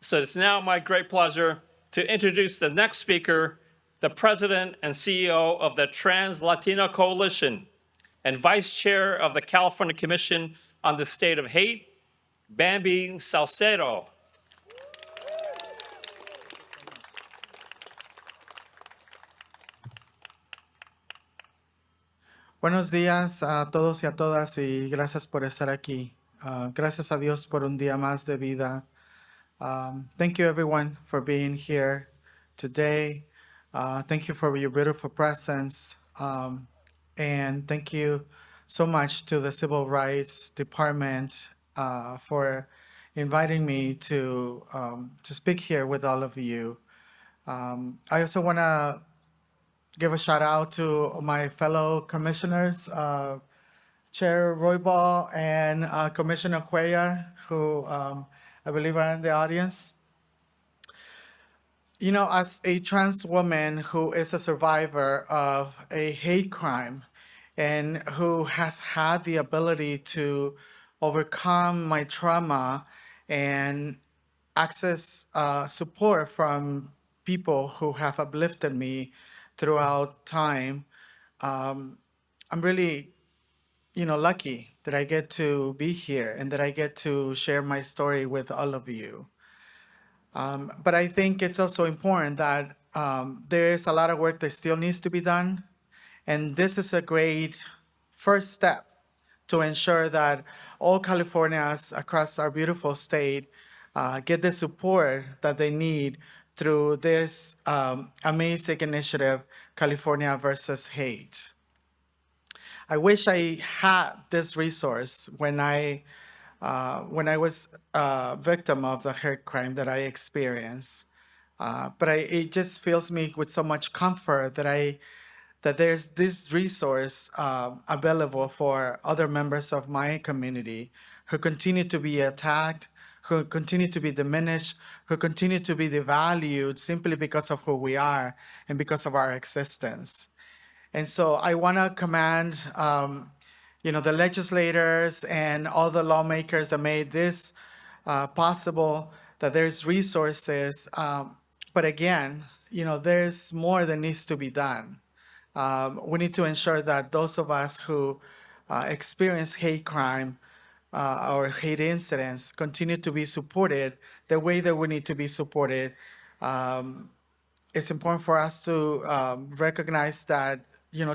So it's now my great pleasure to introduce the next speaker, the President and CEO of the TransLatin Coalition and Vice Chair of the California Commission on the State of Hate, Bamby Salcedo. Buenos días a todos y a todas y gracias por estar aquí. Gracias a Dios por un día más de vida. Thank you everyone for being here today. Thank you for your beautiful presence. And thank you so much to the Civil Rights Department for inviting me to speak here with all of you. I also want to give a shout out to my fellow commissioners, Chair Roybal and Commissioner Cuellar, who I believe are in the audience. You know, as a trans woman who is a survivor of a hate crime and who has had the ability to overcome my trauma and access support from people who have uplifted me throughout time, I'm really, lucky that I get to be here and that I get to share my story with all of you. But I think it's also important that there is a lot of work that still needs to be done. And this is a great first step to ensure that all Californians across our beautiful state get the support that they need through this amazing initiative, California versus Hate. I wish I had this resource when I was a victim of the hate crime that I experienced. But it just fills me with so much comfort that there's this resource available for other members of my community who continue to be attacked, who continue to be diminished, who continue to be devalued simply because of who we are and because of our existence. And so I want to commend, the legislators and all the lawmakers that made this possible, that there's resources. But again, there's more that needs to be done. We need to ensure that those of us who experience hate crime or hate incidents continue to be supported the way that we need to be supported. It's important for us to recognize that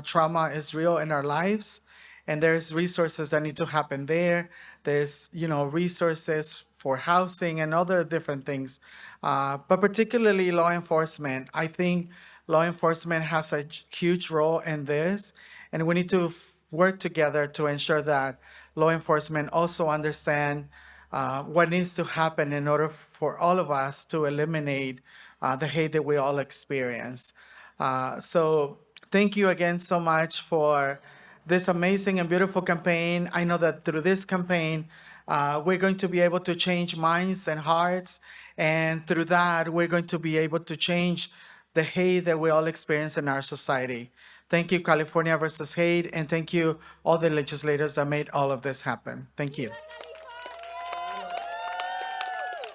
trauma is real in our lives, and there's resources that need to happen there. There's resources for housing and other different things, but particularly law enforcement. I think law enforcement has a huge role in this, and we need to work together to ensure that law enforcement also understand what needs to happen in order for all of us to eliminate the hate that we all experience. So thank you again so much for this amazing and beautiful campaign. I know that through this campaign, we're going to be able to change minds and hearts, and through that, we're going to be able to change the hate that we all experience in our society. Thank you, California versus Hate, and thank you all the legislators that made all of this happen. Thank you.